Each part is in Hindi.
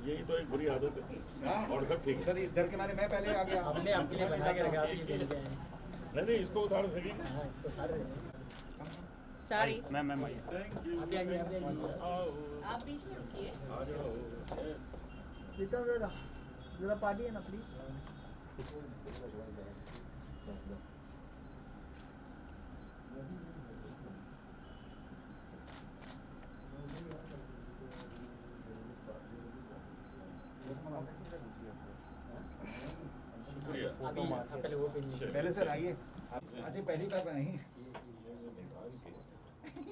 यही तो एक बुरी आदत है। हाँ। और सब ठीक है। सर इधर के माने मैं पहले आ गया। हमने आपके लिए बना के रखा आप ये पहन के आए हैं। नहीं इसको उतार सकेंगे। हाँ इसको उतार रहे हैं। Sorry ma'am thank you. आप भी आ जाइए, आप भी आ जाइए। आओ आप बीच में रुकिए। आ जाओ। यस। जरा पार्टी है ना प्लीज। शुक्रिया। अभी आप पहले वो पहन लीजिए। पहले सर आइए। अच्छा पहली बार नहीं।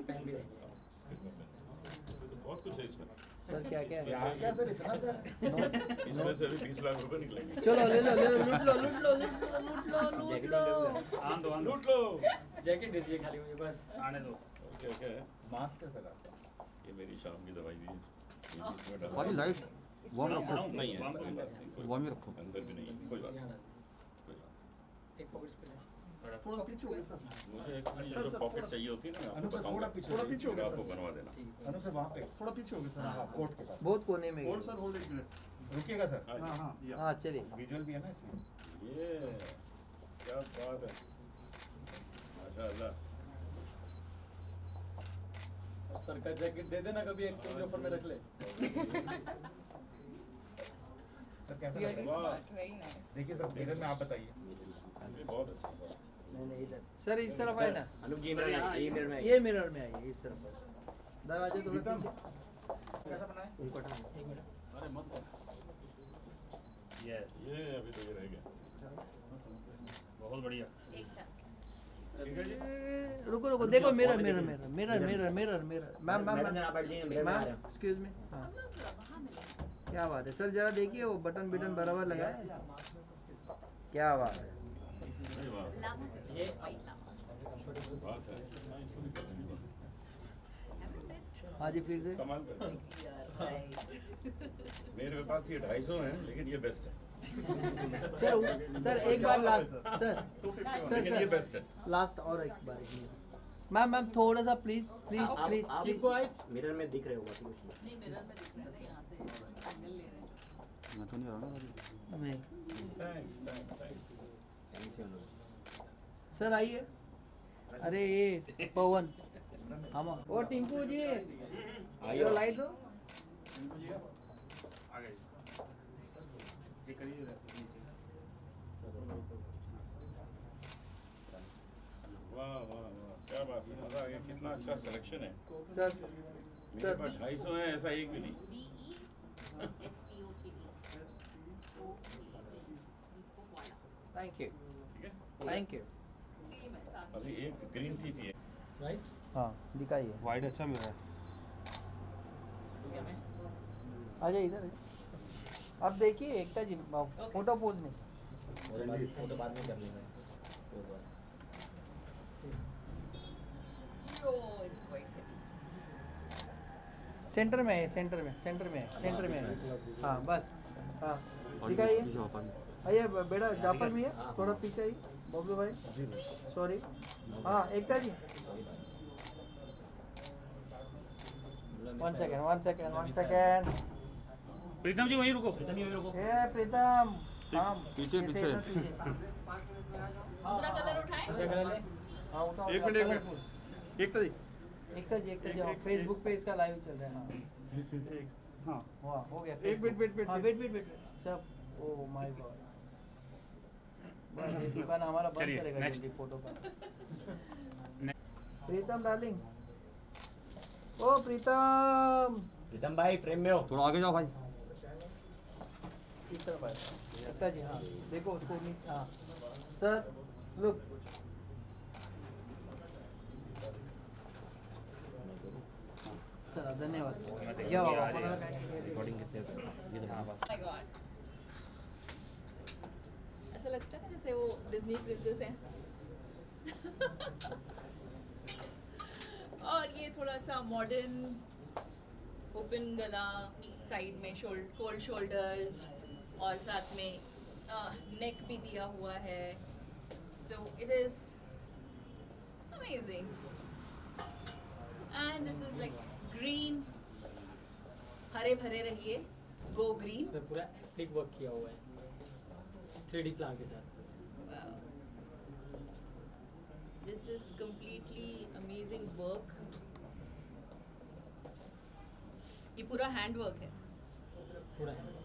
पहन भी रहेंगे। बहुत कुछ है इसमें। सर क्या क्या है? क्या सर इतना सर? इसमें से अभी 20 लाख रुपए निकलेंगे। चलो ले लो लूट लो लूट लो लूट लो लूट लो। लूट लो। जैकेट दे दीजिए खाली मुझे बस। आने दो। Okay okay. मास्क है सर आपका। ये मेरी शाम की दवाई भी है। ये भी इसमें डाल भाई लाइट वार्म रखो। नहीं है कोई बात नहीं। कोई वार्म ही बात रखो। नहीं। अंदर भी नहीं है कोई बात यहाँ नहीं। डाल। कोई बात एक पॉकेट्स पे ले। थोड़ा पीछे हो गए सर। नहीं। मुझे एक जो पॉकेट चाहिए होती है ना मैं आपको अनुप सर, बताऊंगा। थोड़ा पीछे हो गए आपको सर। बनवा देना। ठीक है। अनुप सर वहाँ पे थोड़ा पीछे हो गए सर। हाँ कोर्ट के पास। बहुत कोने में होल्ड सर होल्ड एक मिनट। रुकिएगा सर। हाँ जी। हाँ या हाँ चलिए। विजुअल भी है ना इसमें। ये क्या बात है। माशाल्लाह। सर का जैकेट दे देना कभी एक्सचेंज ऑफर में रख ले। सर कैसा लग रहा है? वाह वेरी नाइस। देखिए सर मिरर में आप बताइए। ये बहुत अच्छा बहुत अच्छा। नहीं नहीं इधर। सर इस तरफ आए ना। अनुप जी मेरे ये मेरे में ये मिरर में आइए इस तरफ। दरवाजे थोड़ा प्रीतम, पीछे। कैसा बना है? उनको हटाओ। एक मिनट। अरे मत यस ये अभी तो ये रह गया। बहुत बढ़िया। एकदम। ठीक है जी। रुको रुको देखो mirror mirror mirror mirror mirror mirror mirror ma'am ma'am ma'am excuse me हाँ हम लोग वहाँ मिलेंगे। क्या बात है सर जरा देखिए वो बटन बिटन बराबर लगाए क्या बात है नहीं वाह लामा ये वाइट लामा। बात है। हाँ, इसको दिक्कत नहीं है। हाँ जी फिर से कमाल कर। राइट। मेरे पास ये 250 है लेकिन ये बेस्ट है। सर सर एक बार लास्ट सर सर लेकिन ये सर बेस्ट है। लास्ट और एक बार मैम मैम थोड़ा सा please please please please mirror में दिख रहे होगा कुछ नहीं मिरर में दिख रहा है यहाँ से एंगल ले रहे हैं। मैं तो नहीं आ रहा नहीं थैंक्स थैंक्स थैंक्स। सर आइए अरे ये पवन हम ओ टिंकू जी आइए लाइट दो आ गए ये करिए नीचे वाह वाह वाह क्या बात है। मजा आ गया। कितना अच्छा सिलेक्शन है। सर मेरे पास 250 है ऐसा एक भी नहीं। BESPOKE इसको वाला थैंक यू ठीक है। थैंक यू सेम है साथ अभी एक ग्रीन टी थी। राइट हाँ दिखाइए वाइड अच्छा मिल रहा है आ जाइए इधर अब देखिए एकता जी फोटो पोज नहीं फोटो बाद में कर लेंगे यो इट्स क्वाइट सेंटर में है सेंटर में सेंटर में है सेंटर में है हाँ बस हाँ दिखाइए आइए बेटा जाफर भी है थोड़ा पीछे आइए बबलू भाई सॉरी हाँ एकता जी 1 सेकेंड प्रीतम जी वहीं रुको प्रीतम जी वहीं रुको ए प्रीतम हाँ पीछे, पीछे। दूसरा कलर उठाएं। हाँ उठाओ एक मिनट colourful। एक तारीख एकता जी फेसबुक पे इसका लाइव चल रहा है हाँ हाँ हाँ हो गया एक मिनट, वेट, वेट, हाँ वेट। वेट सब ओ माय गॉड बस ये दुकान हमारा बंद चलिए, करेगा next। जल्दी फोटो का प्रीतम डार्लिंग ओ प्रीतम प्रीतम भाई फ्रेम में हो थोड़ा आगे जाओ भाई इस तरफ आए एकता जी हाँ देखो उसको नीचे हाँ सर लुक चला धन्यवाद या बाबा कोणाला काय रिकॉर्डिंग किससे ये हाँ बस माय गॉड ऐसा लगता है ना जैसे वो डिज्नी प्रिंसेस हैं। और ये थोड़ा सा मॉडर्न ओपन गला साइड में कोल्ड शोल्डर्स और साथ में नेक भी दिया हुआ है so it is amazing and this is like green हरे भरे रहिए go green. इसमें पूरा एप्लिक वर्क किया हुआ है 3D फ्लावर के साथ। Wow. This is completely amazing work. ये पूरा हैंड वर्क है। पूरा है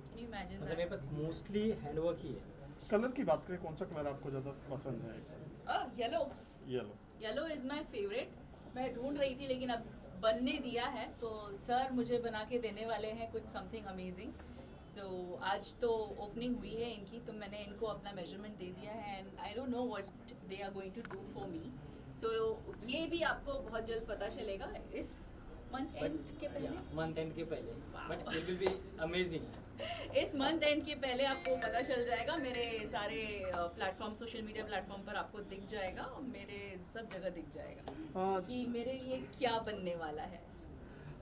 Can you imagine मतलब मेरे that? पास मोस्टली हैंड वर्क ही है। कलर की बात करें, कौन सा कलर आपको ज़्यादा पसंद है? Yellow. Yellow. Yellow is my favourite. मैं ढूंढ रही थी लेकिन अब बनने दिया है तो सर मुझे बना के देने वाले हैं कुछ समथिंग अमेजिंग। सो आज तो ओपनिंग हुई है इनकी, तो मैंने इनको अपना मेजरमेंट दे दिया है and I don't know what they are going to do for me. So ये भी आपको बहुत जल्द पता चलेगा इस मंथ एंड के पहले। मंथ एंड के पहले, but it will be amazing. इस मंथ एंड के पहले आपको पता चल जाएगा। मेरे सारे प्लेटफॉर्म, सोशल मीडिया प्लेटफॉर्म पर आपको दिख जाएगा, मेरे सब जगह दिख जाएगा कि मेरे लिए क्या बनने वाला है।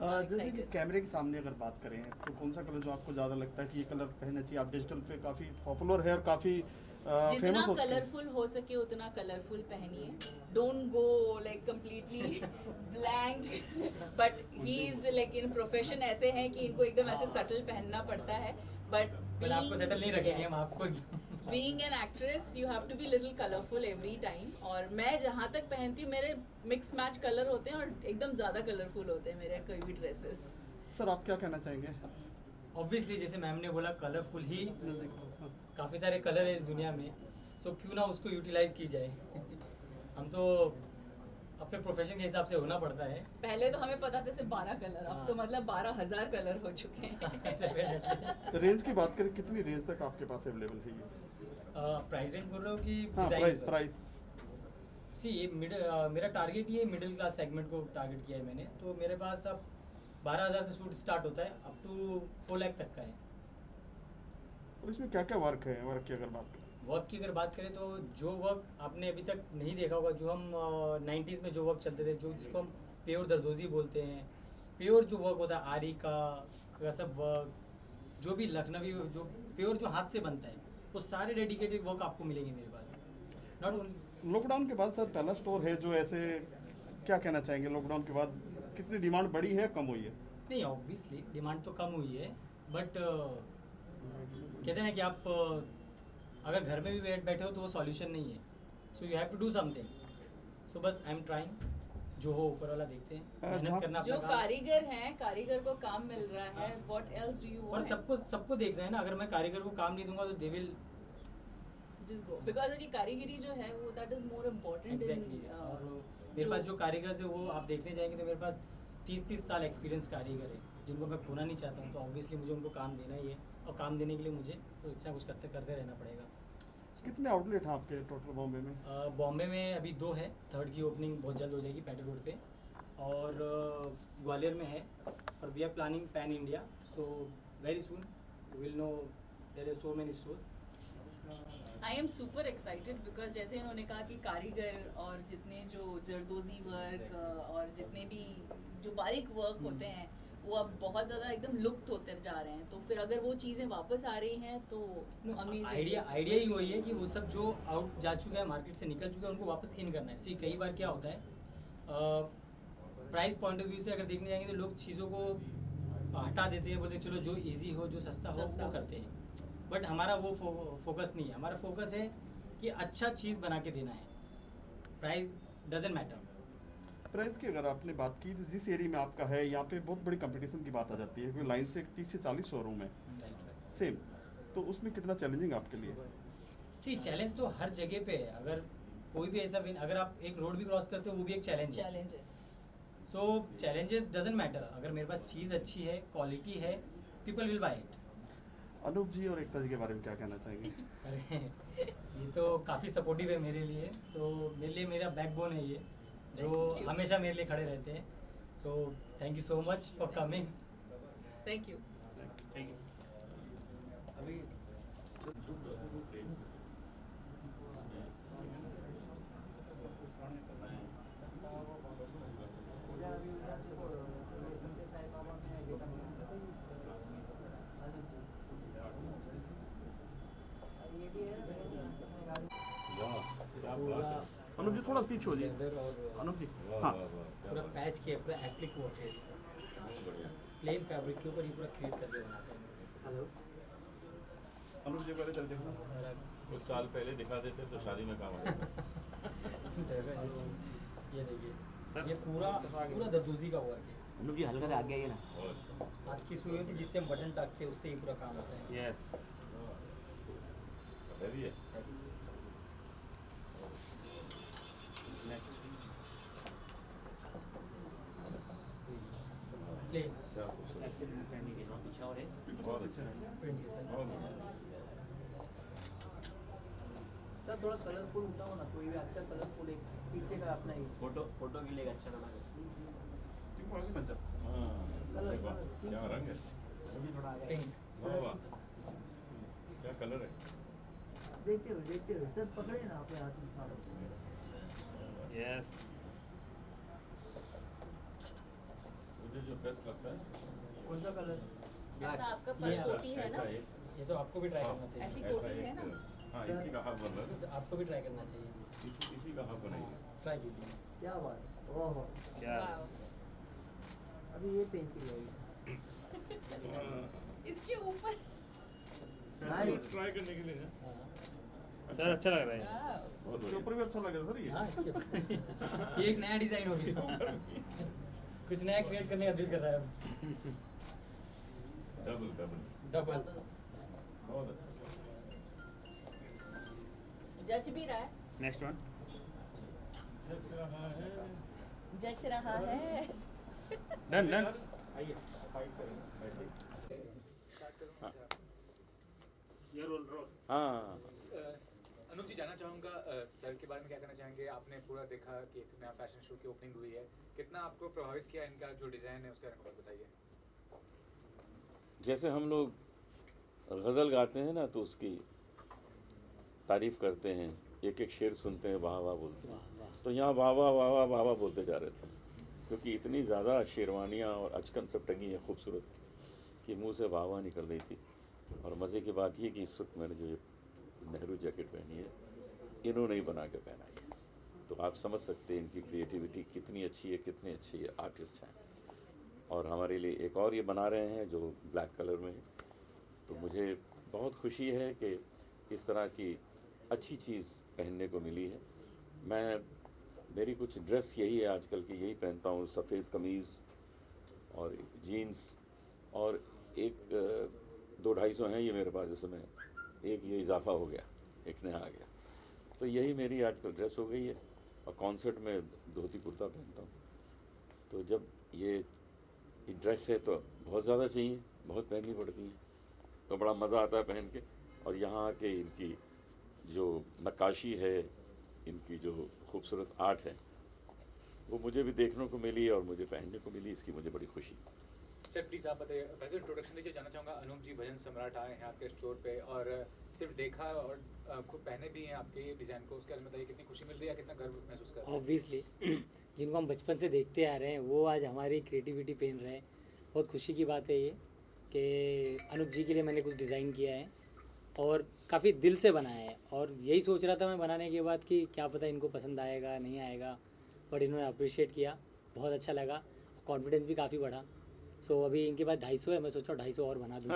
जैसे कि कैमरे के सामने अगर बात करें तो कौन सा कलर जो आपको ज़्यादा लगता है कि ये कलर पहनना चाहिए? आप डिजिटल पे काफ़ी पॉपुलर है और काफ़ी जितना फेमस हो चुके हैं। कलरफुल हो सके उतना कलरफुल पहनिए। Don't go like completely blank. But he is like in profession ऐसे हैं कि इनको एकदम ऐसे सटल पहनना पड़ता है। बट आपको सेटल नहीं रखेंगे हम आपको। Being an actress you have to be little colourful every time. और मैं जहाँ तक पहनती हूँ मेरे मिक्स मैच कलर होते हैं और एकदम ज़्यादा कलरफुल होते हैं मेरे कोई भी ड्रेसेस। सर आप क्या कहना चाहेंगे? ऑब्वियसली जैसे मैम ने बोला कलरफुल ही, काफ़ी सारे कलर है इस दुनिया में, सो क्यों ना उसको यूटिलाइज की जाए। हम तो अपने प्रोफेशन के हिसाब से होना पड़ता है। पहले तो हमें पता था सिर्फ 12 कलर, अब तो मतलब 12,000 कलर हो चुके हैं। रेंज की बात करें, कितनी रेंज तक आपके पास अवेलेबल है ये? प्राइस रेंज बोल रहे हो कि हाँ, डिजाइन? प्राइस। सी ये मेरा टारगेट ये मिडिल क्लास सेगमेंट को टारगेट किया है मैंने, तो मेरे पास अब 12,000 से सूट स्टार्ट होता है, अप टू 4 लाख तक का है। और इसमें क्या क्या वर्क है? वर्क की अगर बात करें, वर्क की अगर बात करें तो जो वर्क आपने अभी तक नहीं देखा होगा, जो हम 90s में जो वर्क चलते थे, जो जिसको हम प्योर दरदोजी बोलते हैं, प्योर जो वर्क होता है आरी का कसब वर्क, जो भी लखनवी जो प्योर जो हाथ से बनता है, वो सारे डेडिकेटेड वर्क आपको मिलेंगे मेरे पास। नॉट ओनली लॉकडाउन के बाद सर पहला स्टोर है जो ऐसे, क्या कहना चाहेंगे लॉकडाउन के बाद कितनी डिमांड बढ़ी है कम हुई है? नहीं, ऑब्वियसली डिमांड तो कम हुई है, बट कहते हैं ना कि आप अगर घर में भी बैठे हो तो वो सॉल्यूशन नहीं है, so you have to do something. So बस आई एम ट्राइंग, जो हो ऊपर वाला देखते हैं, मेहनत करना जो अपना काम। कारीगर हैं, कारीगर को काम मिल रहा है, व्हाट एल्स डू यू और वांट? सबको देख रहे हैं ना, अगर मैं कारीगर को काम नहीं दूंगा तो they will just go, because ये कारीगरी जो है वो that is more important. Exactly. और मेरे पास जो कारीगर है वो आप देखने जाएंगे तो मेरे पास 30 साल एक्सपीरियंस कारीगर है, जिनको मैं खोना नहीं चाहता हूँ, तो ऑब्वियसली मुझे उनको काम देना ही है, और काम देने के लिए मुझे कुछ ना कुछ करते रहना पड़ेगा। कितने आउटलेट हैं आपके टोटल बॉम्बे में? बॉम्बे में अभी 2 है, थर्ड की ओपनिंग बहुत जल्द हो जाएगी पैटर्न रोड पे, और ग्वालियर में है, और we are planning pan India, so very soon will know there are so many stores. I am super excited because जैसे इन्होंने कहा कि कारीगर और जितने जो जरदोजी वर्क और जितने भी जो बारीक वर्क होते हैं वो अब बहुत ज़्यादा एकदम लुप्त होते जा रहे हैं, तो फिर अगर वो चीज़ें वापस आ रही हैं तो आइडिया ही वही है कि वो सब जो आउट जा चुका है, मार्केट से निकल चुका है, उनको वापस इन करना है। सी कई बार क्या होता है, प्राइस पॉइंट ऑफ व्यू से अगर देखने जाएंगे तो लोग चीज़ों को हटा देते हैं, बोलते हैं चलो जो इजी हो, जो सस्ता हो वो करते हैं, बट हमारा वो फोकस नहीं है। हमारा फोकस है कि अच्छा चीज़ बना के देना है, प्राइस डजेंट मैटर। प्राइस की अगर आपने बात की तो जिस एरिया में आपका है यहाँ पे बहुत बड़ी कंपटीशन की बात आ जाती है, क्योंकि लाइन से 30 से 40 शोरूम है सेम, तो उसमें कितना चैलेंजिंग आपके लिए? सी चैलेंज तो हर जगह पे है, अगर कोई भी ऐसा अगर आप एक रोड भी क्रॉस करते हो वो भी एक चैलेंज है। सो चैलेंजेस डजेंट मैटर, अगर मेरे पास चीज़ अच्छी है, क्वालिटी है, people will buy it. Anoop ji और एकता जी के बारे में क्या कहना चाहेंगे? अरे ये तो काफ़ी सपोर्टिव है मेरे लिए, तो मेरे लिए मेरा बैकबोन है ये, जो हमेशा मेरे लिए खड़े रहते हैं। So thank you so much for coming. Thank you. अभी अनुप जी थोड़ा पीछे हो जाइए। लेदर और अनुप जी वाह हाँ, वाह वाह, क्या पूरा बात पैच किया, पूरा एप्लिक वर्क है। है, बहुत बढ़िया। प्लेन फैब्रिक के ऊपर ये पूरा क्रिएट करके बनाते हैं। हेलो अनुज जी पहले चल देखो कुछ साल पहले दिखा देते तो शादी में काम आ जाता। ये देखिए, ये पूरा पूरा दरदोजी का वर्क है। अनुप जी हल्का से आगे आइए ना। बहुत अच्छा। हाथ की सुई होती है जिससे हम बटन टाकते हैं, उससे ही पूरा काम होता है। यस हैवी है। प्लेन क्या खूबसूरत। पीछे और है। बहुत अच्छा। प्रिंट के साथ। बहुत अच्छा। सर थोड़ा कलरफुल उठाओ ना, कोई भी अच्छा कलरफुल एक पीछे का अपना ही फोटो के लिए अच्छा लगा। ठीक है बनता हाँ, देखो, क्या रंग है। पिंक। वाह वाह, क्या कलर है। देखते हुए सर पकड़े ना अपने हाथ में। यस मुझे जो बेस्ट लगता है कौन सा कलर? ऐसा आपका ये पर्स कोटी है ना, ऐसा एक, ये तो आपको भी ट्राई करना चाहिए। ऐसी ऐसा कोटी है एक, ना। हाँ इसी का हाफ बन रहा तो आपको भी ट्राई करना चाहिए। है। इसी का हाफ बनाइए। ट्राई कीजिए। क्या बात है, वाह वाह। क्या वाओ। अभी ये पहन के जाएगी। इसके ऊपर ट्राई करने के लिए है। हाँ सर अच्छा लग रहा है। वाओ। बहुत इसके बढ़िया। ऊपर भी अच्छा लगा सर ये हाँ, इसके ये एक नया डिजाइन हो गया। कुछ नया क्रिएट करने का दिल कर रहा है अब। Double double double. बहुत अच्छा। जज भी रहा है, नेक्स्ट वन। जच रहा है। जच रहा है। Done done. आइए फाइट करेंगे बैठिए। ये रोल रोल। हाँ अनुप जी जानना चाहूँगा सर के बारे में क्या कहना चाहेंगे। आपने पूरा देखा कि एक नया फैशन शो की ओपनिंग हुई है, कितना आपको प्रभावित किया इनका जो डिज़ाइन है उसके बारे में बताइए। जैसे हम लोग गज़ल गाते हैं ना तो उसकी तारीफ करते हैं, एक एक शेर सुनते हैं वाह वाह बोलते हैं, तो यहाँ वाह वाह वाह वाह वाह वाह बोलते जा रहे थे, क्योंकि इतनी ज़्यादा शेरवानियाँ और अचकन सब टंगी हैं खूबसूरत कि मुंह से वाह वाह निकल रही थी। और मज़े की बात ये कि इस वक्त मैंने जो ये नेहरू जैकेट पहनी है इन्होंने ही बना के पहनाई है, तो आप समझ सकते हैं इनकी क्रिएटिविटी कितनी अच्छी है, कितने अच्छे आर्टिस्ट हैं। और हमारे लिए एक और ये बना रहे हैं जो ब्लैक कलर में है, तो मुझे बहुत खुशी है कि इस तरह की अच्छी चीज़ पहनने को मिली है। मेरी कुछ ड्रेस यही है आजकल की, यही पहनता हूँ, सफ़ेद कमीज़ और जीन्स, और एक 200-250 हैं ये मेरे पास, इसमें एक ये इजाफा हो गया, एक नया आ गया, तो यही मेरी आजकल ड्रेस हो गई है। और कॉन्सर्ट में धोती कुर्ता पहनता हूँ, तो जब ये ड्रेस है तो बहुत ज़्यादा चाहिए, बहुत पहननी पड़ती हैं, तो बड़ा मज़ा आता है पहन के। और यहाँ के इनकी जो नक्काशी है, इनकी जो खूबसूरत आर्ट है, वो मुझे भी देखने को मिली और मुझे पहनने को मिली, इसकी मुझे बड़ी खुशी। सर प्लीज़ आप बताइए, पहले इंट्रोडक्शन दीजिए। जानना चाहूँगा अनुप जी भजन सम्राट आए हैं आपके स्टोर पे और सिर्फ देखा और खुद पहने भी हैं आपके ये डिज़ाइन को, उसके बारे में बताइए कितनी खुशी मिल रही है, कितना गर्व महसूस कर रहे हैं। ऑब्वियसली जिनको हम बचपन से देखते आ रहे हैं वो आज हमारी क्रिएटिविटी पहन रहे हैं। बहुत खुशी की बात है ये कि अनुप जी के लिए मैंने कुछ डिज़ाइन किया है और काफ़ी दिल से बनाया है, और यही सोच रहा था मैं बनाने के बाद कि क्या पता इनको पसंद आएगा नहीं आएगा, बट इन्होंने अप्रिशिएट किया, बहुत अच्छा लगा, कॉन्फिडेंस भी काफ़ी बढ़ा। सो अभी इनके पास 250 है, मैं सोचा 250 और बना दूँ।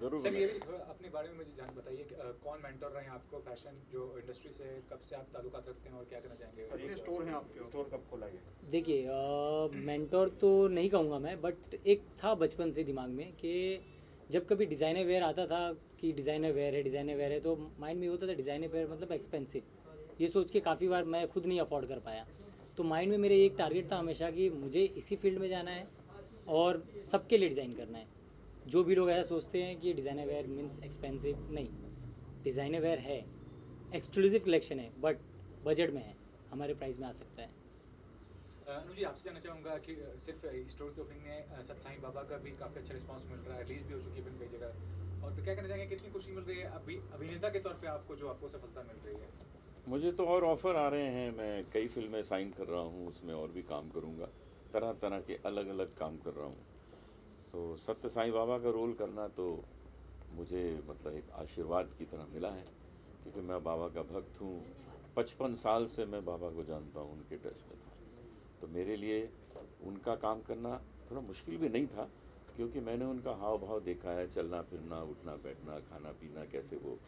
जरूर सर ये भी थोड़ा अपने बारे में मुझे जान बताइए कि कौन मेंटर रहे हैं आपको फैशन जो इंडस्ट्री से, कब से आप ताल्लुकात रखते हैं और क्या कहना चाहेंगे। कितने स्टोर हैं आपके स्टोर कब खोला ये? देखिए मेंटोर तो नहीं कहूँगा मैं, बट एक था बचपन से दिमाग में कि जब कभी डिज़ाइनर वेयर आता था कि डिज़ाइनर वेयर है तो माइंड में होता था डिज़ाइनर वेयर मतलब एक्सपेंसिव, ये सोच के काफ़ी बार मैं खुद नहीं अफोर्ड कर पाया। तो माइंड में मेरे एक टारगेट था हमेशा कि मुझे इसी फील्ड में जाना है और सबके लिए डिज़ाइन करना है। जो भी लोग ऐसा सोचते हैं कि डिज़ाइनर वेयर मीन्स एक्सपेंसिव, नहीं, डिज़ाइनर वेयर है, एक्सक्लूसिव कलेक्शन है, बट बजट में है, हमारे प्राइस में आ सकता है। अनुज जी आपसे जानना चाहूँगा कि सिर्फ स्टोर की ओपनिंग में सत्साई बाबा का भी काफ़ी अच्छा रिस्पांस मिल रहा है, रिलीज भी हो चुकी है फिल्म कई जगह, और तो क्या कहना चाहेंगे कितनी खुशी मिल रही है अभिनेता के तौर पे आपको जो आपको सफलता मिल रही है। मुझे तो और ऑफ़र आ रहे हैं, मैं कई फिल्में साइन कर रहा हूँ, उसमें और भी काम करूँगा, तरह तरह के अलग अलग काम कर रहा हूँ। तो सत्य साईं बाबा का रोल करना तो मुझे मतलब एक आशीर्वाद की तरह मिला है, क्योंकि मैं बाबा का भक्त हूँ, 55 साल से मैं बाबा को जानता हूँ, उनके टच में था, तो मेरे लिए उनका काम करना थोड़ा मुश्किल भी नहीं था, क्योंकि मैंने उनका हाव भाव देखा है, चलना फिरना, उठना बैठना, खाना पीना, कैसे वो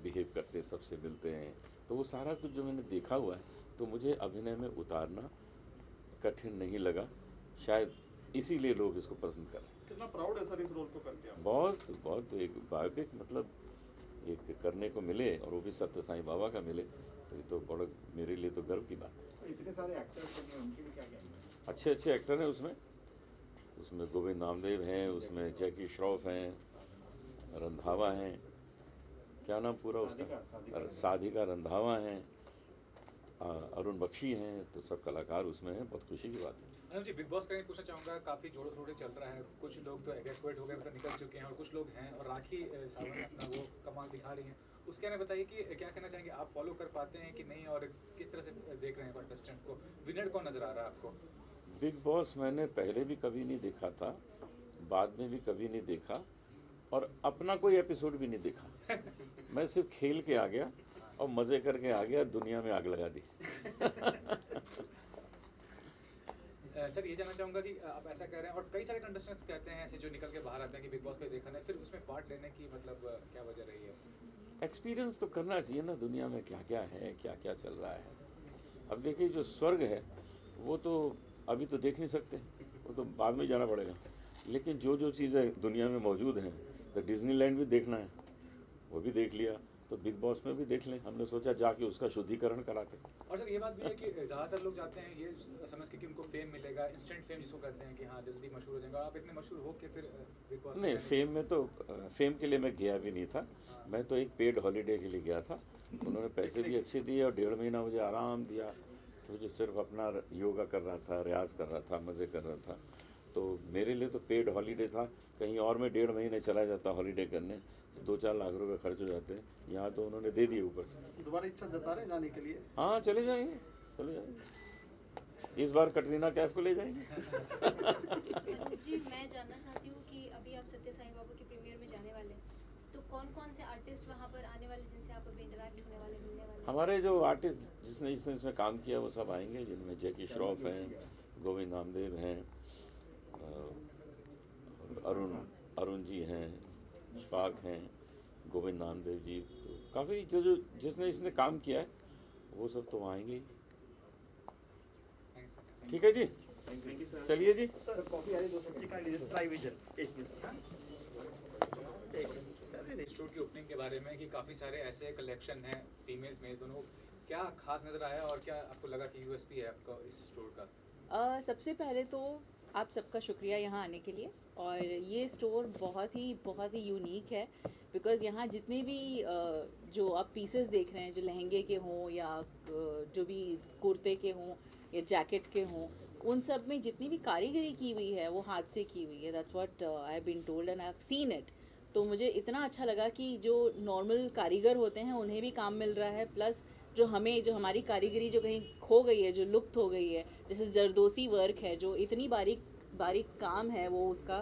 बिहेव करते हैं, सबसे मिलते हैं, तो वो सारा कुछ जो मैंने देखा हुआ है, तो मुझे अभिनय में उतारना कठिन नहीं लगा। शायद इसीलिए लोग इसको पसंद कर रहे हैं। कितना प्राउड है सर इस रोल को करके आप? बहुत बहुत एक बायोपिक मतलब एक करने को मिले और वो भी सत्य साईं बाबा का मिले, तो ये तो बड़ा मेरे लिए तो गर्व की बात है। इतने सारे एक्टर्स बने हैं, उनके भी क्या कहना है? अच्छे अच्छे एक्टर हैं उसमें गोविंद नामदेव हैं, उसमें जैकी श्रॉफ हैं, रंधावा हैं, क्या नाम पूरा उसका, साधिका रंधावा हैं, अरुण बख्शी हैं, तो सब कलाकार उसमें हैं। बहुत खुशी की बात है। अनुज जी, बिग बॉस का पूछना चाहूँगा, काफ़ी जोड़ों शोरों चल रहा है, कुछ लोग तो एग्रेजुएट हो गए, मतलब निकल चुके हैं, और कुछ लोग हैं, और राखी सावंत अपना वो कमाल दिखा रही हैं। उसके लिए बताइए कि क्या कहना चाहेंगे, आप फॉलो कर पाते हैं कि नहीं, और किस तरह से देख रहे हैं कंटेस्टेंट्स को, विनर कौन नजर आ रहा है आपको? बिग बॉस मैंने पहले भी कभी नहीं देखा था, बाद में भी कभी नहीं देखा, और अपना कोई एपिसोड भी नहीं देखा। मैं सिर्फ खेल के आ गया और मज़े करके आ गया, दुनिया में आग लगा दी। सर ये जानना चाहूँगा कि आप ऐसा कह रहे हैं, और कई सारे कंटेस्टेंट्स कहते हैं ऐसे जो निकल के बाहर आते हैं कि बिग बॉस को देखा नहीं, फिर उसमें पार्ट लेने की मतलब क्या वजह रही है? एक्सपीरियंस तो करना चाहिए ना, दुनिया में क्या क्या है, क्या क्या चल रहा है। अब देखिए, जो स्वर्ग है वो तो अभी तो देख नहीं सकते, वो तो बाद में जाना पड़ेगा, लेकिन जो जो चीज़ें दुनिया में मौजूद हैं, तो डिज्नीलैंड भी देखना है, वो भी देख लिया, तो बिग बॉस में भी देख लें। हमने सोचा जाके उसका शुद्धिकरण कराते। और सर ये बात भी है कि ज़्यादातर लोग जाते हैं ये समझ के कि उनको फेम मिलेगा, इंस्टेंट फेम जिसको कहते हैं कि हाँ जल्दी मशहूर हो जाएगा। आप इतने मशहूर हो के फिर बिग बॉस नहीं, फेम में तो फेम के लिए मैं गया भी नहीं था, मैं तो एक पेड हॉलीडे के लिए गया था। उन्होंने पैसे भी अच्छे दिए और 1.5 महीना मुझे आराम दिया, मुझे सिर्फ अपना योगा कर रहा था, रियाज कर रहा था, मज़े कर रहा था, तो मेरे लिए तो पेड हॉलीडे था। कहीं और में 1.5 महीने चला जाता हॉलीडे करने, तो 2-4 लाख रुपए खर्च हो जाते हैं। यहाँ तो उन्होंने दे दिए ऊपर से। दोबारा इच्छा जता रहे हैं जाने के लिए? हाँ, चले जाएंगे, चले जाएंगे। इस बार कटरीना कैफ को ले जाएंगे। जी, मैं जानना चाहती हूँ कि अभी आप सत्य साईं बाबा के प्रीमियर में जाने वाले हैं, तो कौन कौन से आर्टिस्ट वहाँ पर आने वाले जिनसे आप अभी इंटरैक्ट होने वाले, मिलने वाले? हमारे जो आर्टिस्ट जिसने इसमें काम किया वो सब आएंगे, जिनमें जैकी श्रॉफ हैं, गोविंद नामदेव हैं, अरुण जी हैं, शफाक हैं, गोविंद नामदेव जी, तो काफ़ी जो जिसने इसने काम किया है वो सब तो आएंगे ही। ठीक है जी, चलिए जी। सर कॉफी आ रही 2 second, try vision 1 minute. Store की ओपनिंग के बारे में कि काफ़ी सारे ऐसे कलेक्शन हैं फीमेल्स में दोनों, क्या खास नज़र आया और क्या आपको लगा कि यूएसपी है आपका इस स्टोर का? सबसे पहले तो आप सबका शुक्रिया यहाँ आने के लिए, और ये स्टोर बहुत ही यूनिक है, बिकॉज़ यहाँ जितने भी जो आप पीसेस देख रहे हैं, जो लहंगे के हों या जो भी कुर्ते के हों या जैकेट के हों, उन सब में जितनी भी कारीगरी की हुई है वो हाथ से की हुई है। That's what I have been told and I have seen it. तो मुझे इतना अच्छा लगा कि जो नॉर्मल कारीगर होते हैं उन्हें भी काम मिल रहा है, प्लस जो हमारी कारीगरी जो कहीं खो गई है, जो लुप्त हो गई है, जैसे जरदोसी वर्क है, जो इतनी बारीक काम है वो उसका,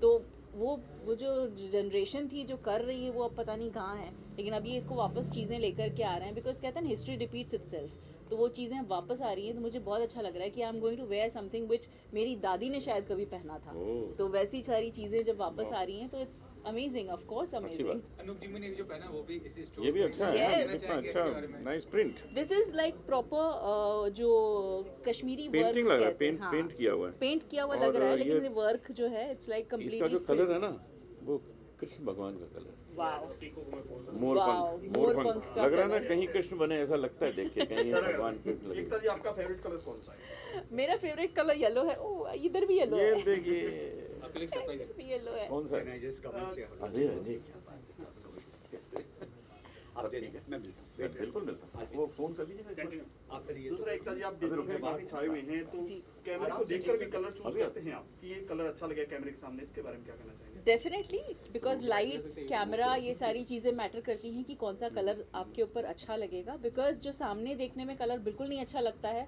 तो वो जो जनरेशन थी जो कर रही है वो अब पता नहीं कहाँ है, लेकिन अब ये इसको वापस चीज़ें लेकर के आ रहे हैं, बिकॉज कहते हैं हिस्ट्री रिपीट्स इटसेल्फ। तो वो चीज़ें वापस आ रही हैं, तो मुझे बहुत अच्छा लग रहा है कि I am going to wear something which मेरी दादी ने शायद कभी पहना था। तो वैसी सारी चीज़ें जब वापस आ रही हैं तो it's amazing, of course amazing. Anoop ji ने जो पहना वो भी इसी स्टोर, ये भी अच्छा है, Yes. कितना अच्छा, nice print. This is like proper जो कश्मीरी वर्क पेंटिंग लग रहा है, कहते हैं। पेंट किया हुआ है, पेंट किया हुआ और लग रहा है, ये लेकिन वर्क जो है इट्स लाइक इसका कंप्लीटली जो कलर है ना वो कृष्ण भगवान का कलर, वाओ, मोरपंख का लग रहा है ना, कलर। कहीं कृष्ण बने ऐसा लगता है देख के, कहीं भगवान पे लगे। एकता जी आपका फेवरेट कलर कौन सा है? मेरा फेवरेट कलर येलो है। ओ इधर भी येलो ये है, देखिए इधर भी येलो है। कौन सा है? अरे अरे आप दे दीजिए, मैं मिलता हूँ। बिल्कुल मिलता है, वो फोन कर लीजिए। आप फिर ये दूसरा एकता जी, आप डिजिटल में काफी छाए हुए हैं, तो जी। कैमरे को देखकर भी कलर चूज करते हैं आप कि ये कलर अच्छा लगे कैमरे के सामने, इसके बारे में क्या कहना चाहेंगे? डेफिनेटली, बिकॉज लाइट्स, कैमरा, ये सारी चीज़ें मैटर करती हैं कि कौन सा कलर आपके ऊपर अच्छा लगेगा। बिकॉज जो सामने देखने में कलर बिल्कुल नहीं अच्छा लगता है,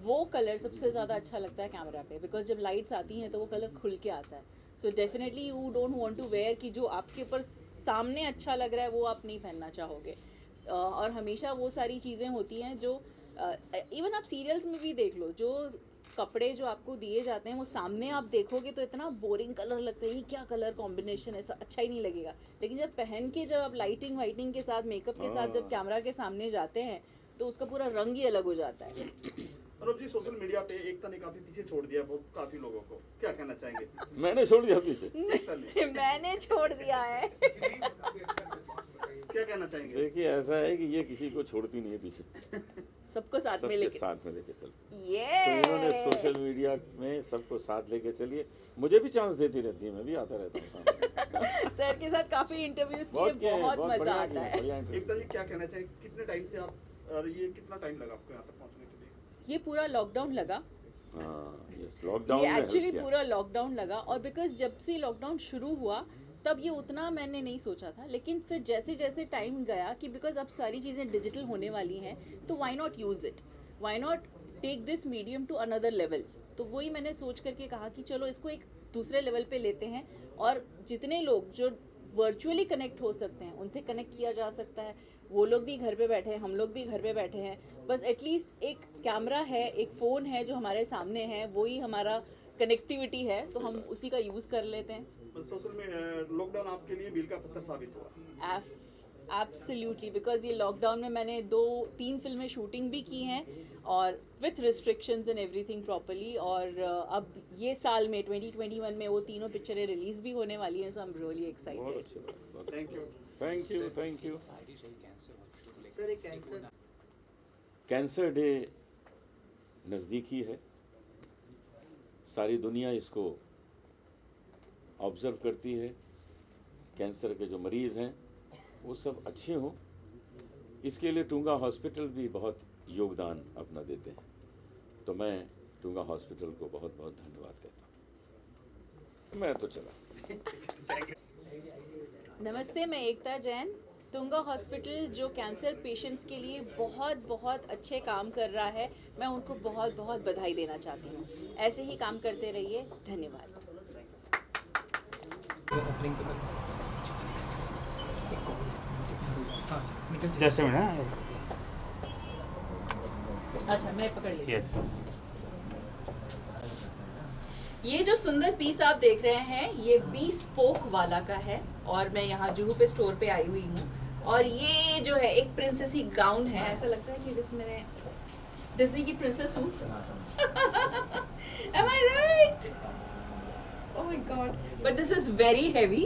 वो कलर सबसे ज़्यादा अच्छा लगता है कैमरा पे, बिकॉज जब लाइट्स आती हैं तो वो कलर खुल के आता है। So definitely you don't want to wear कि जो आपके ऊपर सामने अच्छा लग रहा है वो आप नहीं पहनना चाहोगे। और हमेशा वो सारी चीज़ें होती हैं जो इवन आप सीरियल्स में भी देख लो, जो कपड़े जो आपको दिए जाते हैं वो सामने आप देखोगे तो इतना बोरिंग कलर लगता है, ये क्या कलर कॉम्बिनेशन है, ऐसा अच्छा ही नहीं लगेगा। लेकिन जब पहन के जब आप लाइटिंग वाइटिंग के साथ मेकअप के साथ जब कैमरा के सामने जाते हैं तो उसका पूरा रंग ही अलग हो जाता है। अनुप जी, सोशल मीडिया पे एकता ने काफी पीछे छोड़ दिया बहुत काफी लोगों को, क्या कहना चाहेंगे? मैंने छोड़ दिया पीछे। एकता ने मैंने छोड़ दिया है। क्या कहना चाहेंगे? देखिए ऐसा है कि ये किसी को छोड़ती नहीं है पीछे, सबको साथ में सबके लेके साथ में लेके चलती है। ये तो इन्होंने सोशल मीडिया में सबको साथ लेके चलिए, मुझे भी चांस देती रहती है, मैं भी आता रहता हूँ सामने। सर के साथ काफी इंटरव्यूज किए, बहुत किए हैं, बहुत बहुत मजा बढ़िया आता किए, है। बढ़िया interview। एकता जी, क्या कहना चाहेंगे? कितने टाइम से आप, और ये कितना टाइम लगा आपको यहाँ तक पहुँचने के लिए? ये पूरा लॉकडाउन लगा, हाँ, यस, लॉकडाउन ये में एक्चुअली help किया। पूरा लॉकडाउन लगा। और बिकॉज जब से लॉकडाउन शुरू हुआ तब ये उतना मैंने नहीं सोचा था, लेकिन फिर जैसे जैसे टाइम गया कि बिकॉज अब सारी चीज़ें डिजिटल होने वाली हैं तो why not use it, why not take this medium to another level. तो वही मैंने सोच करके कहा कि चलो इसको एक दूसरे लेवल पे लेते हैं और जितने लोग जो वर्चुअली कनेक्ट हो सकते हैं उनसे कनेक्ट किया जा सकता है। वो लोग भी घर पे बैठे हैं, हम लोग भी घर पे बैठे हैं, बस एटलीस्ट एक कैमरा है, एक फ़ोन है जो हमारे सामने है, वही हमारा कनेक्टिविटी है, तो हम उसी का यूज़ कर लेते हैं। सोशल में लॉकडाउन आपके लिए मील का पत्थर साबित हुआ? एब्सोल्युटली, बिकॉज ये लॉकडाउन में मैंने 2-3 फिल्में शूटिंग भी की हैं और with restrictions and everything properly. और अब ये साल में 2021 में वो तीनों पिक्चरें रिलीज़ भी होने वाली हैं, सो आई एम रियली बहुत एक्साइटेड। अच्छी बात। Thank you. Thank you, thank you. Sir एक कैंसर कैंसर डे नज़दीक ही है, सारी दुनिया इसको ऑब्ज़र्व करती है। कैंसर के जो मरीज़ हैं वो सब अच्छे हों, इसके लिए टूंगा हॉस्पिटल भी बहुत योगदान अपना देते हैं। तो मैं टूंगा हॉस्पिटल को बहुत बहुत धन्यवाद कहता हूँ। मैं तो चला। नमस्ते, मैं एकता जैन। टूंगा हॉस्पिटल जो कैंसर पेशेंट्स के लिए बहुत बहुत अच्छे काम कर रहा है, मैं उनको बहुत बहुत बधाई देना चाहती हूँ। ऐसे ही काम करते रहिए, धन्यवाद। Just minute. अच्छा, मैं पकड़ लेती हूँ। यस, ये जो सुंदर पीस आप देख रहे हैं ये bespoke वाला का है और मैं यहाँ जुहू पे स्टोर पे आई हुई हूँ। और ये जो है एक प्रिंसेसी गाउन है, ऐसा लगता है कि जैसे मैंने डिज्नी की प्रिंसेस हूँ। Am I right? Oh my God! But this is very heavy.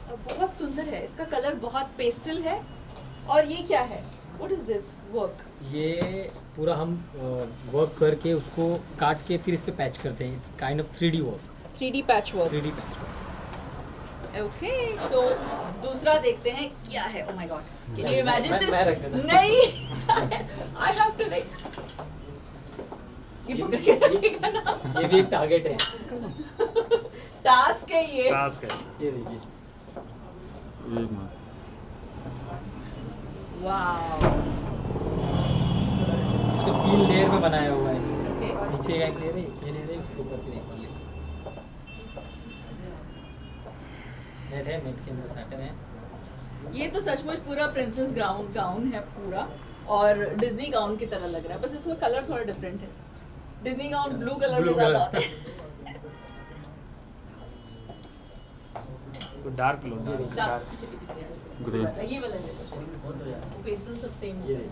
और बहुत सुंदर है, इसका कलर बहुत पेस्टल है। और ये क्या है? What is this work? ये पूरा हम वर्क करके उसको काट के फिर इस पे पैच करते हैं। It's kind of 3D work. 3D patch work. 3D patch work. Okay, so दूसरा देखते हैं क्या है। Oh my God! Can you imagine this? मैं रख देता हूँ। नहीं, I have to like. ये पकड़ के रखेगा ना। ये भी एक टारगेट है। टास्क है ये। टास्क है। ये देखिए, वाओ। इसको 3 लेयर में बनाया हुआ है। Okay. नीचे का एक लेयर है, ये लेयर है, उसके ऊपर फिर एक और लेयर। नेट है, नेट के अंदर सैटन है। ये तो सचमुच पूरा प्रिंसेस गाउन है पूरा और डिज्नी गाउन की तरह लग रहा है, बस इसमें कलर थोड़ा डिफरेंट है। डिज्नी गाउन ब्लू कलर में Blue ज्यादा color. होता है। तो डार्क लो। पीछे पीछे पीछे। ये वाला ले लो। पेस्टल सब सेम ये है।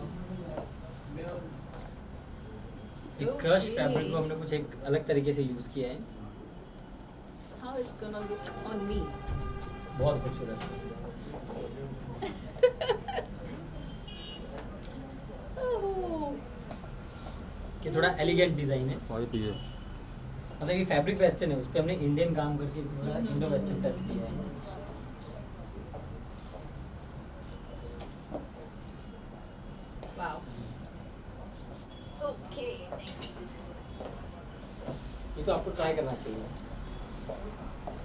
एक क्रश Okay. फैब्रिक को हमने कुछ एक अलग तरीके से यूज़ किया है। How is gonna look on me? बहुत खूबसूरत। Oh. कि थोड़ा एलिगेंट डिज़ाइन है। मतलब कि फैब्रिक वेस्टर्न है, उस पर हमने इंडियन काम करके थोड़ा इंडो वेस्टर्न टच दिया है। Wow. Okay, next. ये तो आपको ट्राई करना चाहिए।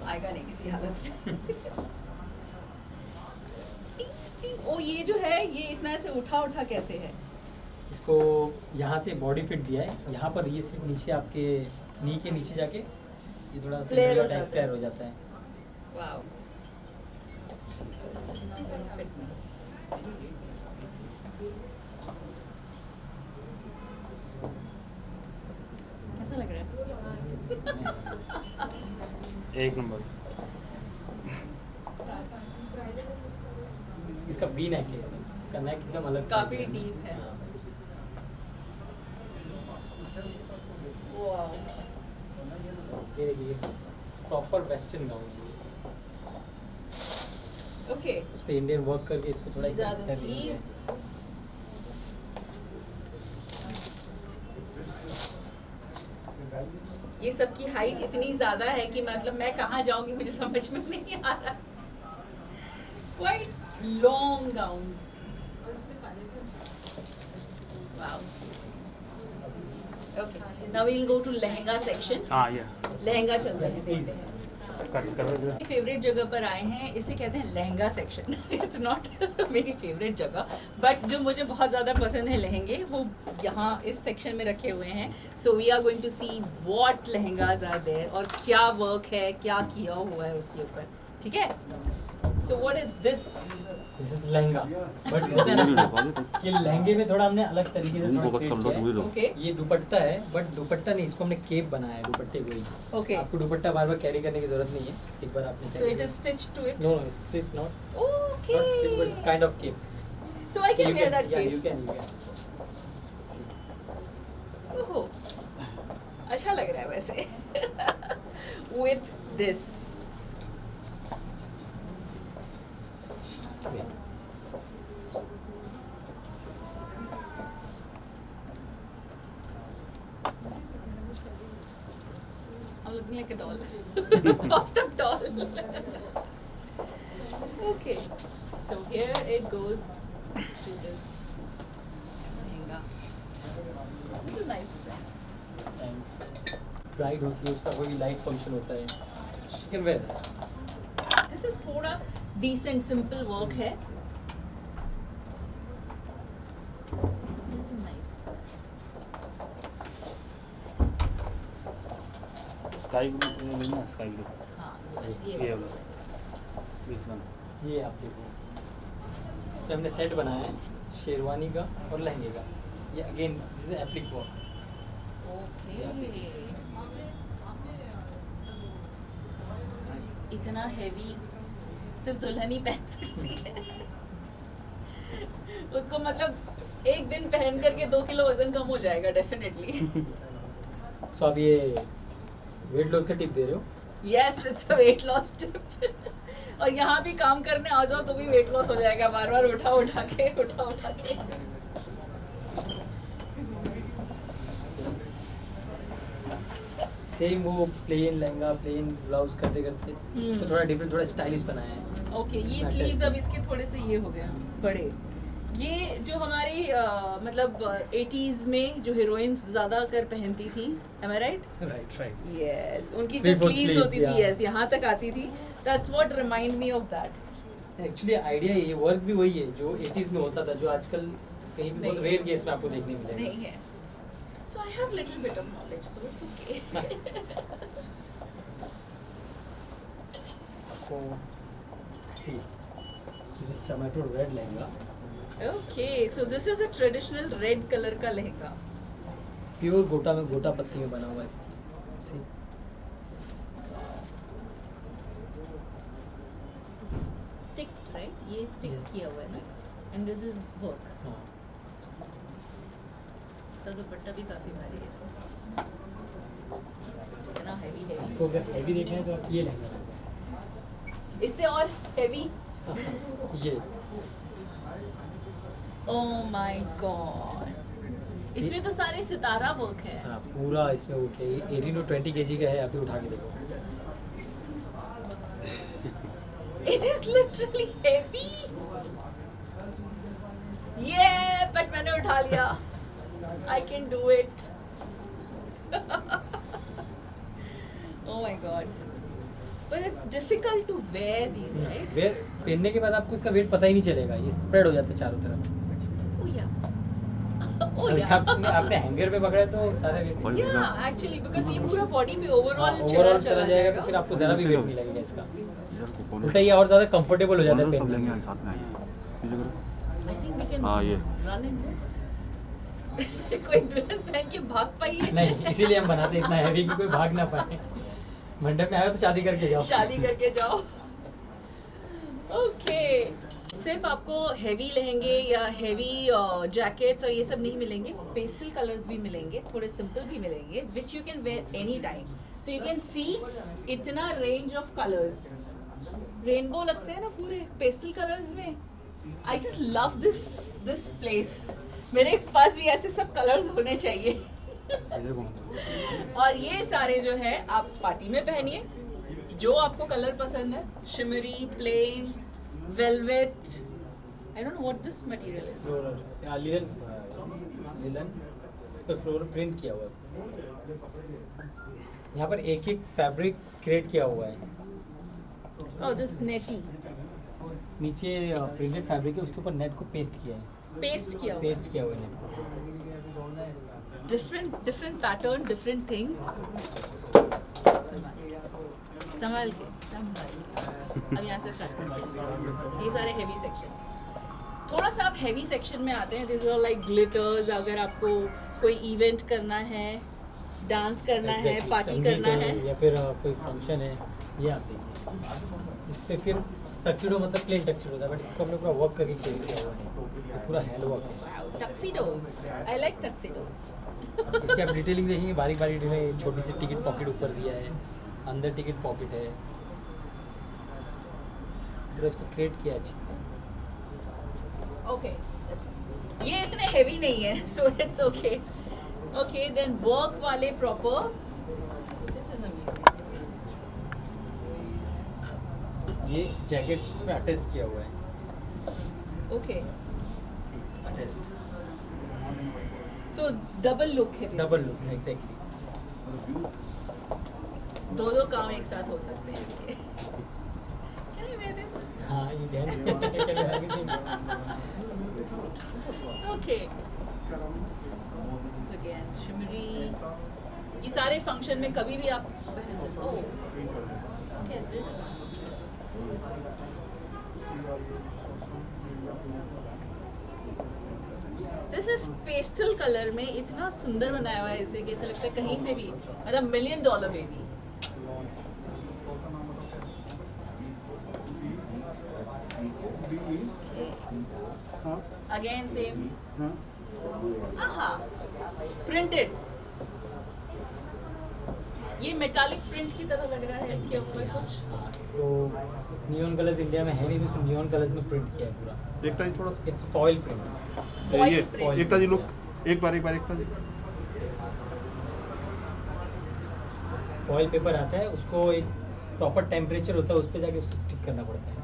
आएगा नहीं किसी हालत में। ओ ये जो है ये इतना ऐसे उठा कैसे है? इसको यहाँ से बॉडी फिट दिया है, यहाँ पर ये सिर्फ नीचे आपके नी के नीचे जाके ये थोड़ा Flare हो टाइप जाता है। फ्लेयर हो जाता है। Wow. This is not going to fit me. कैसा लग रहा है? एक नंबर। इसका वी नेक है, इसका नेक एकदम अलग काफी डीप है। वाओ, ये देखिए प्रॉपर वेस्टर्न गाउन है। ओके, उस पे इंडियन वर्क करके इसको थोड़ा these are the heavy है। sleeves. ये सब की हाइट इतनी ज्यादा है कि मतलब मैं कहाँ जाऊंगी मुझे समझ में नहीं आ रहा। Quite long gowns. Wow. Okay, now we'll go to lehenga section. हाँ ये लहंगा चलता है प्लीज कर फेवरेट जगह पर आए हैं, इसे कहते हैं लहंगा सेक्शन। इट्स नॉट मेरी फेवरेट जगह, बट जो मुझे बहुत ज़्यादा पसंद है लहंगे, वो यहाँ इस सेक्शन में रखे हुए हैं। So we are going to see what lehengas are there और क्या वर्क है, क्या किया हुआ है उसके ऊपर, ठीक है। So what is this? This is lehenga, but होता है ना कि लहंगे में थोड़ा हमने अलग तरीके से थोड़ा create किया है। ओके ये दुपट्टा है, बट दुपट्टा नहीं, इसको हमने केप बनाया है दुपट्टे को ही। ओके, आपको दुपट्टा बार बार कैरी करने की जरूरत नहीं है, एक बार आपने so it is stitch to it. No no it's not okay, stitch but it's kind of cape. So I can wear that या cape. यू कैन ओहो, अच्छा लग रहा है वैसे। With this I'm looking like a doll. Puffed up doll. Okay, so here it goes to this lehenga. This is nice design. Thanks. Bride होती है, उसका कोई लाइट फंक्शन होता है, she can wear that. This is थोड़ा decent simple work है. This is nice. Sky blue लेना, स्काई ब्लू हाँ, ये ये होगा दिस वन। ये आप देखो, इस पे हमने सेट बनाया है शेरवानी का और लहंगे का। ये again this is applique work. Okay. इतना हैवी सिर्फ दुल्हन ही पहन सकती है। उसको मतलब एक दिन पहन करके 2 किलो वजन कम हो जाएगा डेफिनेटली। सो आप ये वेट लॉस का टिप दे रहे हो? Yes, it's a weight loss tip. और यहाँ भी काम करने आ जाओ तो भी वेट लॉस हो जाएगा, बार बार उठा उठा के। सेम वो प्लेन लहंगा प्लेन ब्लाउज करते करते इसको थोड़ा डिफरेंट, थोड़ा स्टाइलिश बनाया है। ओके, ये Snap स्लीव्स test. अब इसके थोड़े से ये हो गया बड़े। ये जो हमारी मतलब 80s में जो हीरोइंस ज्यादा कर पहनती थी, am I right? Right right. Yes, उनकी जो Three-fourth स्लीव्स sleeves, होती थी, yeah. yes, यहाँ तक आती थी। That's what remind me of that. Actually idea ये वर्क भी वही है जो 80s में होता था, जो आजकल कहीं भी बहुत नहीं। रेयर केस में आपको देखने मिलेगा। नहीं है। So I have little bit of knowledge, so it's okay. आपको see this is tomato red lehenga, Okay, so this is a traditional red color का लहंगा। प्योर गोटा में गोटा पत्ती में बना हुआ है। सी Stick, right? ये stick Yes, किया हुआ है ना? yes. And this is work. हाँ इसका दुपट्टा भी काफी भारी है। इतना heavy आपको अगर हैवी देखना है तो आप ये लहंगा देखो। इससे और heavy। ये Oh my God. इसमें तो सारे सितारा वर्क है। हाँ, पूरा इसमें वो क्या 18 to 20 kg का है, आप ये उठा के देखो। It is literally heavy. Yeah, but मैंने उठा लिया। I can do it. Oh my God. But it's difficult to wear these, right? Wear पहनने के बाद आपको इसका वेट पता ही नहीं चलेगा, ये स्प्रेड हो जाता है चारों तरफ। Oh yeah. Oh अगर yeah. आपने हैंगर पे पकड़ा है तो सारे वेट Yeah, actually because ये पूरा बॉडी पे ओवरऑल ओवरऑल चला जाएगा तो फिर आपको जरा भी वेट नहीं लगेगा इसका। उल्टा ये और ज्यादा कंफर्टेबल हो जाता है पहनने में। I think we can हाँ, ये। run in this. कोई दुल्हन पहन के भाग पाई है? नहीं, इसीलिए हम बनाते हैं इतना हैवी कि कोई भाग ना पाए। मंडप में आए हो तो शादी करके जाओ। शादी करके जाओ। ओके, सिर्फ आपको हैवी लहंगे या हैवी जैकेट्स और ये सब नहीं मिलेंगे, पेस्टल कलर्स भी मिलेंगे, थोड़े सिंपल भी मिलेंगे, which you can wear any time. So you can see इतना रेंज ऑफ कलर्स, रेनबो लगते हैं ना पूरे पेस्टल कलर्स में। I just love this place. मेरे पास भी ऐसे सब कलर्स होने चाहिए। और ये सारे जो है आप पार्टी में पहनिए, जो आपको कलर पसंद है, shimmery, plain, velvet, I don't know what this material is. Linen, इस पर फ्लोरल प्रिंट किया हुआ है। यहाँ पर एक एक फैब्रिक क्रिएट किया हुआ है। ओह, दिस नेटी नीचे प्रिंटेड फैब्रिक है, उसके ऊपर नेट को पेस्ट किया है। पेस्ट किया हुआ, पेस्ट किया हुआ है नेट को। Different pattern, different things. संभाल के। अब यहाँ से स्टार्ट करते हैं। ये सारे हेवी सेक्शन, थोड़ा सा आप हेवी सेक्शन में आते हैं। This are like glitters. अगर आपको कोई इवेंट करना है, डांस करना है, पार्टी करना है, या फिर कोई फंक्शन है, ये आते हैं। इस पे फिर टक्सीडो मतलब प्लेन टक्सीडो था, बट इसको हमने पूरा वर्क करके क्रिएट किया हुआ है, पूरा हैंड वर्क है। टक्सीडोज, आई लाइक टक्सीडोज। इसकी आप डिटेलिंग देखेंगे, बारीक बारीक डिटेलिंग, छोटी सी टिकट पॉकेट ऊपर दिया है, अंदर टिकट पॉकेट है, पूरा इसको क्रिएट किया अच्छी। ओके, ये इतने हेवी नहीं है, so it's okay. Okay, then work वाले प्रॉपर, दिस इज अमेजिंग। ये जैकेट इसमें अटैच किया हुआ है। Okay, attached, so double look है। Double look, exactly. दो काम एक साथ हो सकते हैं इसके। Can I wear this? हाँ, you can। Okay. This again, shimmery. ये सारे फंक्शन में कभी भी आप पहन सकते हो। Okay, this one. This is pastel colour में इतना सुंदर बनाया हुआ है इसे कि ऐसा लगता है कहीं से भी, मतलब $1,000,000 बेबी। अगेन सेम, आहा, प्रिंटेड। ये मेटालिक प्रिंट की तरह लग रहा है इसके ऊपर कुछ। हाँ, इसको नियॉन कलर्स इंडिया में है नहीं, तो इसको नियॉन कलर्स में प्रिंट किया है पूरा। एकता जी थोड़ा सा इट्स फॉइल प्रिंट। Foil ये print. एकता जी लुक, एक बार एकता जी। फॉइल पेपर आता है, उसको एक प्रॉपर टेम्परेचर होता है, उस पर जाके उसको स्टिक करना पड़ता है।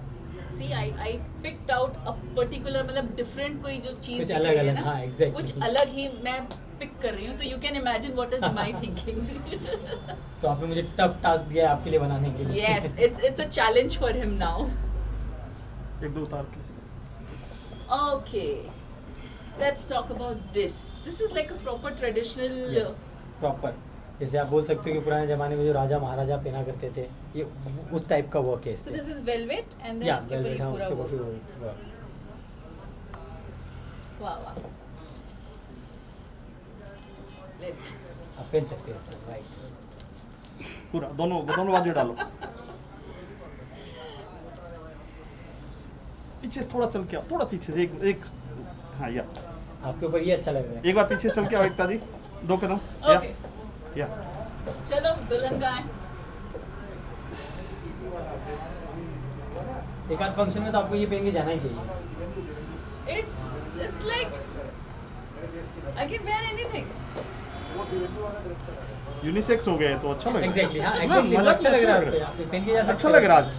See, I picked out a particular, मतलब different कोई जो चीज़ कुछ दिख अलग रही है अलग, ना, हाँ, exactly. कुछ अलग ही मैं पिक कर रही हूँ, तो you can imagine what is my thinking. तो आपने मुझे टफ टास्क दिया है आपके लिए बनाने के लिए। Yes, it's a challenge for him now. एक दो उतार के। Okay, let's talk about this. This is like a proper traditional. Yes, proper. जैसे आप बोल सकते हो कि पुराने ज़माने में जो राजा महाराजा पहना करते थे, ये उस टाइप का वर्क है इस So पे। this is velvet and then या उसके ऊपर वेलवेट, ये हाँ, पूरा उसके ऊपर work. फिर work। वाह वाह। आप पहन सकते हैं इसको, राइट। पूरा दोनों बाजू डालो। पीछे से थोड़ा चल के आओ, थोड़ा पीछे से, एक हाँ या आपके ऊपर ये अच्छा लग रहा है। एक बार पीछे चल के आओ एकता जी, 2 कदम। Okay, या चलो दुल्हन का है। एक आध फंक्शन में तो आपको ये पहन के जाना ही चाहिए। It's like I can wear anything. Unisex हो गए तो अच्छा लग रहा है। एग्जैक्टली, हाँ, ना, एग्जैक्टली, मजा अच्छा लग रहा है अच्छा लग आपको, आप पहन के जा सकते अच्छा हो। लग रहा है आज।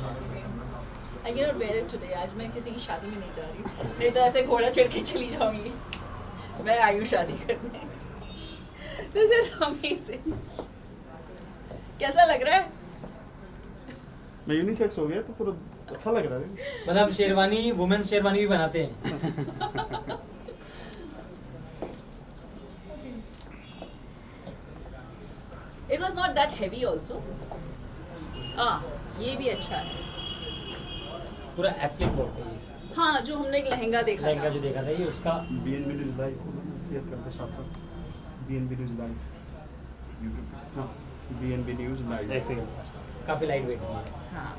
I cannot wear it today. आज मैं किसी की शादी में नहीं जा रही, नहीं तो ऐसे घोड़ा चढ़ के चली जाऊंगी। मैं आई हूँ शादी करने। This is amazing. कैसा लग रहा है? मैं यूनिसेक्स हो गया तो फिर अच्छा लग रहा है। मतलब शेरवानी, वुमेन्स शेरवानी भी बनाते हैं। It was not that heavy also. ये भी अच्छा है। पूरा एप्लिक वर्क है ये। हाँ, जो हमने एक लहंगा देखा लहंगा था। जो देखा था ये उसका BNB डिजाइन शेयर कर दो साथ साथ BNB न्यूज़ लाइव यूट्यूब हाँ BNB न्यूज़ लाइव एक सेकंड काफ़ी लाइट वेट है। हाँ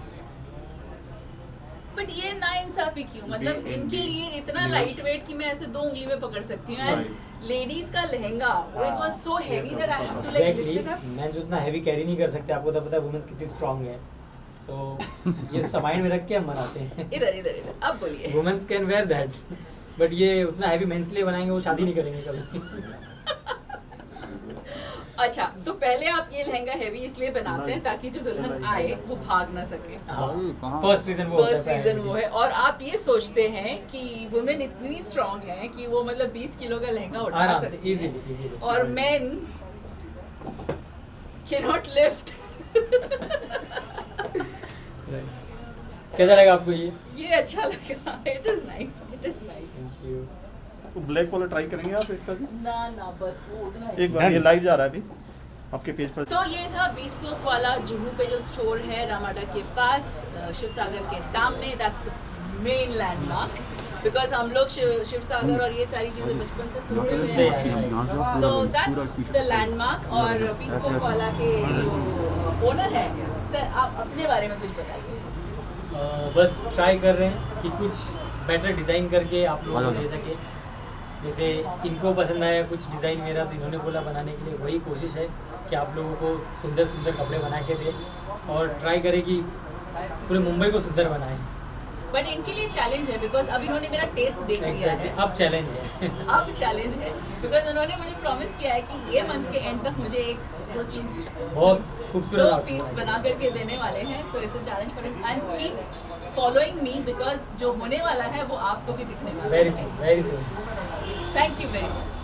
बट ये ना इंसाफी क्यों, मतलब BNB इनके लिए इतना news. लाइट वेट कि मैं ऐसे 2 उंगली में पकड़ सकती हूँ एंड Right. लेडीज का lehenga it was so heavy that I have to like exactly lift it up. मैं जो उतना हैवी कैरी नहीं कर सकते, आपको तो पता है वुमेन्स कितनी स्ट्रांग है, सो ये सब माइंड में रख के हम बनाते हैं। इधर इधर इधर अब बोलिए। Womens can wear that, but ये उतना हैवी मेंस के लिए बनाएंगे वो शादी नहीं करेंगे कभी। अच्छा तो पहले आप ये लहंगा हैवी इसलिए बनाते हैं ताकि जो दुल्हन आए वो भाग ना सके। फर्स्ट रीजन वो फर्स्ट रीजन वो है, और आप ये सोचते हैं कि वुमेन इतनी स्ट्रांग है कि वो मतलब 20 किलो का लहंगा उठा आराम से सकती है इजीली और मेन कैन नॉट लिफ्ट। कैसा लगा आपको ये अच्छा लगा, it is nice, it is nice. Thank you. तो ब्लैक वाला ट्राई करेंगे आप एकता जी? ना ना बस वो उतना ही। एक बार ये लाइव जा रहा है अभी आपके पेज पर। तो ये था बीस्पोक वाला जुहू पे जो स्टोर है रामाडा के पास, शिव सागर के सामने, that's the main landmark because हम लोग शिव सागर और ये सारी चीज़ें बचपन से सुनते हुए आए हैं, तो दैट्स द लैंडमार्क। और बीस्पोक वाला के जो ओनर है, सर आप अपने बारे में कुछ बताइए। बस ट्राई कर रहे हैं कि कुछ बेटर डिज़ाइन करके आप लोगों को दे सके, जैसे इनको पसंद आया कुछ डिज़ाइन मेरा तो इन्होंने बोला बनाने के लिए, वही कोशिश है कि आप लोगों को सुंदर सुंदर कपड़े बना के दें और ट्राई करें कि पूरे मुंबई को सुंदर बनाएं। बट इनके लिए चैलेंज है बिकॉज अब इन्होंने मेरा टेस्ट देख लिया है। अब चैलेंज है। अब चैलेंज है बिकॉज उन्होंने मुझे प्रॉमिस किया है कि ये मंथ के एंड तक मुझे 1-2 चीज बहुत खूबसूरत 2 पीस बना करके देने वाले हैं। So it's a challenge for him and keep following me because जो होने वाला है वो आपको भी दिखने वाला है। Very soon. Thank you very much.